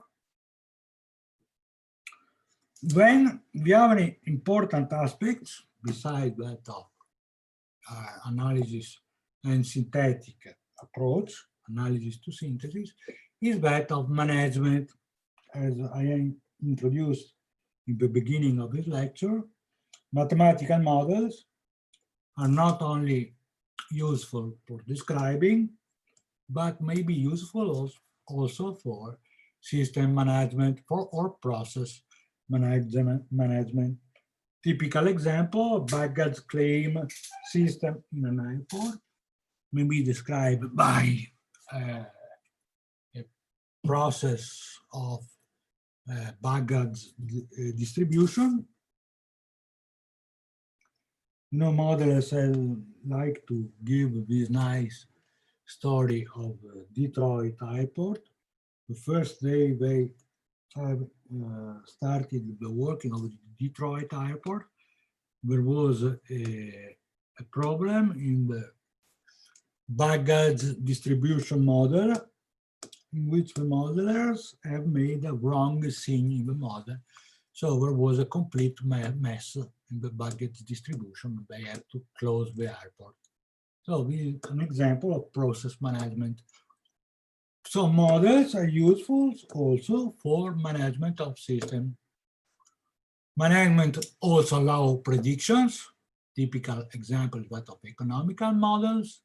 Then the other important aspects, besides that of analysis and synthetic approach, analysis to synthesis, is that of management. As I introduced in the beginning of this lecture, mathematical models are not only useful for describing, but may be useful also for system management or process management. Typical example, baggage claim system in an airport may be described by a process of baggage distribution. Modelers like to give this nice story of Detroit airport. The first day they have started the working of the Detroit airport, there was a problem in the baggage distribution model, in which the modelers have made a wrong thing in the model. So there was a complete mess in the baggage distribution. They had to close the airport. So this is an example of process management. So models are useful also for management of system. Management also allow predictions. Typical example that of economical models,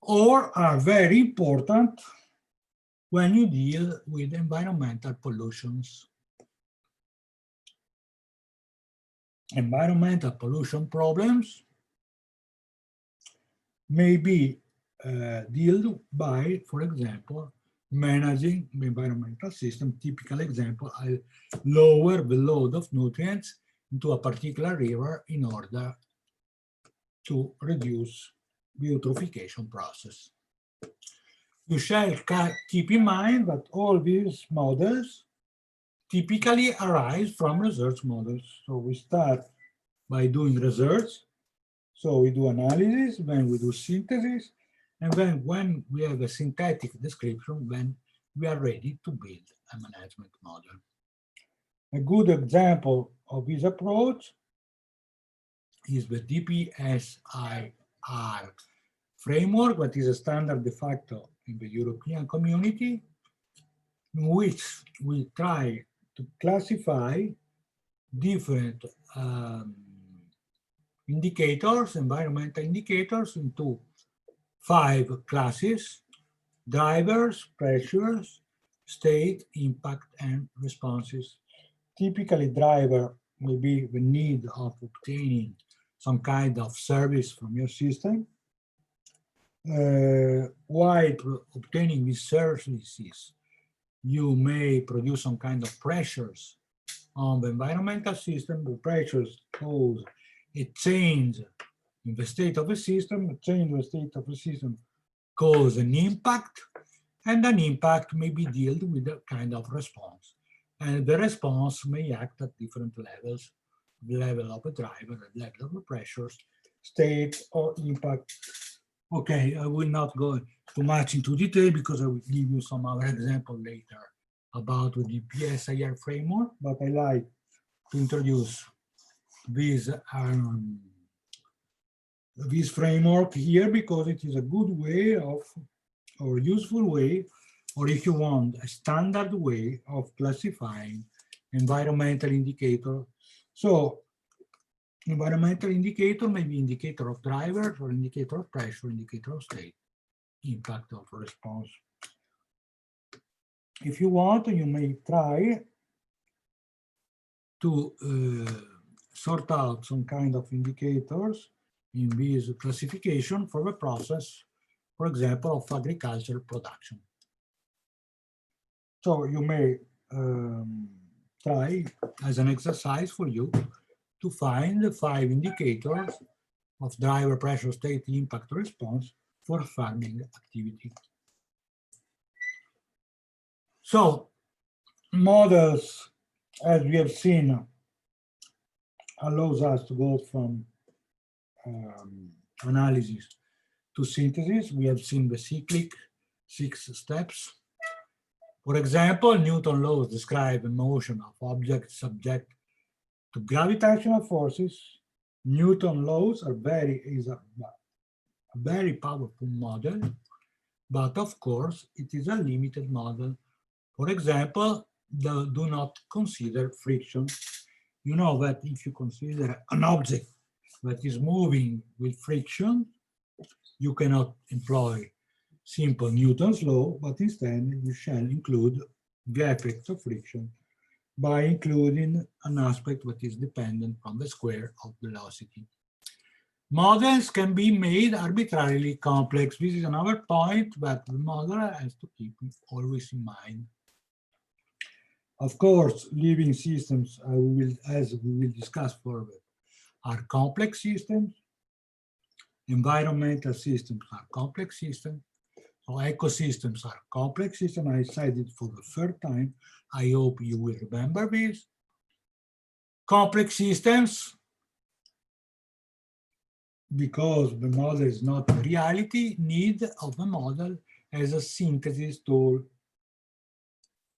or are very important when you deal with environmental pollutions. Environmental pollution problems may be dealt by, for example, managing the environmental system. Typical example, I lower the load of nutrients into a particular river in order to reduce the eutrophication process. You shall keep in mind that all these models typically arise from research models. So we start by doing research. So we do analysis, then we do synthesis, and then when we have a synthetic description, then we are ready to build a management model. A good example of this approach is the DPSIR framework, that is a standard de facto in the European community, in which we try to classify different indicators, environmental indicators, into 5 classes: drivers, pressures, state, impact, and responses. Typically, driver will be the need of obtaining some kind of service from your system. While obtaining these services, you may produce some kind of pressures on the environmental system. The pressures cause a change in the state of the system. A change in the state of the system cause an impact, and an impact may be dealt with a kind of response. And the response may act at different levels: the level of the driver, the level of the pressures, state, or impact. Okay, I will not go too much into detail because I will give you some other example later about the PSIR framework, but I like to introduce this, this framework here because it is a good way of, or useful way, or if you want, a standard way of classifying environmental indicator. So environmental indicator may be indicator of drivers or indicator of pressure, indicator of state, impact of response. If you want, you may try to sort out some kind of indicators in this classification for the process, for example, of agricultural production. So you may try as an exercise for you to find the 5 indicators of driver pressure, state, impact, response for farming activity. So models, as we have seen, allows us to go from analysis to synthesis. We have seen the cyclic 6 steps. For example, Newton laws describe the motion of objects subject to gravitational forces. Newton laws are a very powerful model, but of course it is a limited model. For example, do not consider friction. You know that if you consider an object that is moving with friction, you cannot employ simple Newton's law, but instead you shall include the effect of friction by including an aspect that is dependent on the square of velocity. Models can be made arbitrarily complex. This is another point that the modeler has to keep always in mind. Of course, living systems, as we will discuss further, are complex systems. Environmental systems are complex systems. So ecosystems are complex systems. I said it for the third time. I hope you will remember this. Complex systems, because the model is not the reality, need of the model as a synthesis tool.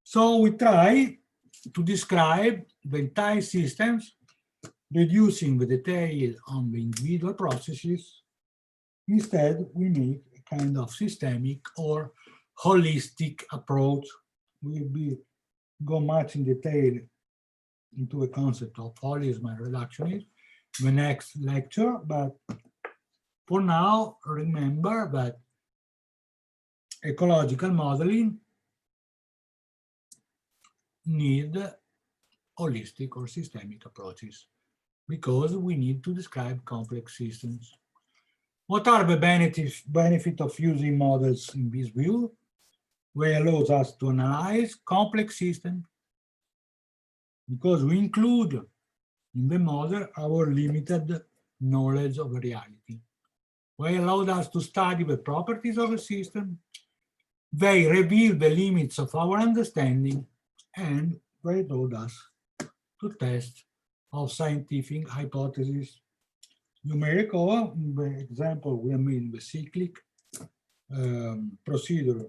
So we try to describe the entire systems, reducing the detail on the individual processes. Instead, we make a kind of systemic or holistic approach. We will go much in detail into a concept of holism and reductionism in the next lecture, but for now, remember that ecological modeling need holistic or systemic approaches because we need to describe complex systems. What are the benefits of using models in this view? They allows us to analyze complex systems because we include in the model our limited knowledge of reality. They allowed us to study the properties of a system. They reveal the limits of our understanding, and they allowed us to test of scientific hypotheses. You may recall the example we made the cyclic procedure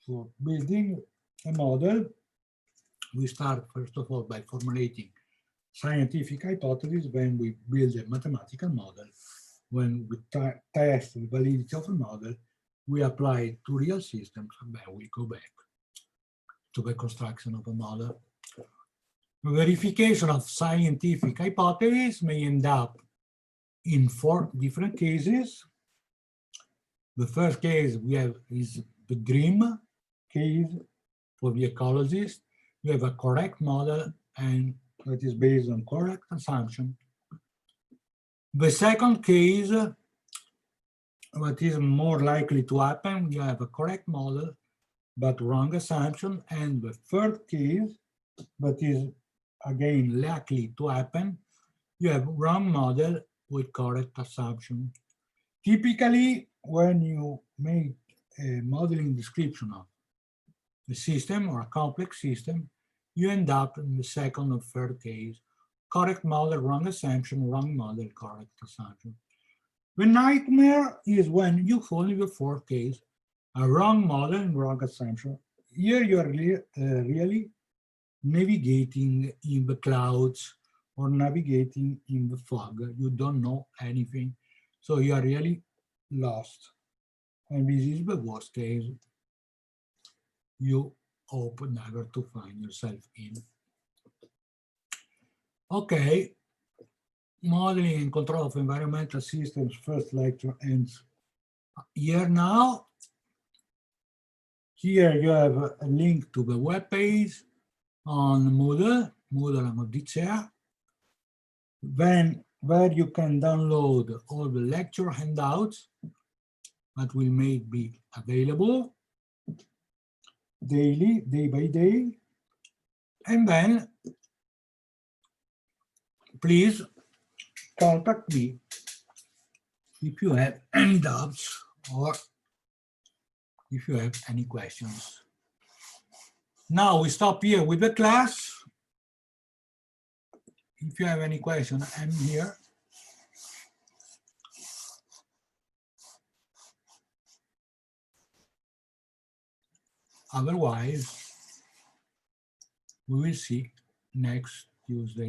for building a model. We start first of all by formulating scientific hypotheses, then we build a mathematical model. When we test the validity of a model, we apply it to real systems, and then we go back to the construction of a model. The verification of scientific hypotheses may end up in 4 different cases. The first case we have is the dream case for the ecologist. We have a correct model and that is based on correct assumption. The second case, what is more likely to happen, you have a correct model but wrong assumption. And the third case, that is again likely to happen, you have wrong model with correct assumption. Typically, when you make a modeling description of a system or a complex system, you end up in the second or third case. Correct model, wrong assumption, wrong model, correct assumption. The nightmare is when you fall in the fourth case, a wrong model and wrong assumption. Here you are really navigating in the clouds or navigating in the fog. You don't know anything. So you are really lost. And this is the worst case you hope never to find yourself in. Okay, modeling and control of environmental systems, first lecture ends here now. Here you have a link to the web page on Moodle and Odissea, then where you can download all the lecture handouts that will be available daily, day by day. And then please contact me if you have any doubts or if you have any questions. Now we stop here with the class. If you have any question, I'm here. Otherwise, we will see next Tuesday.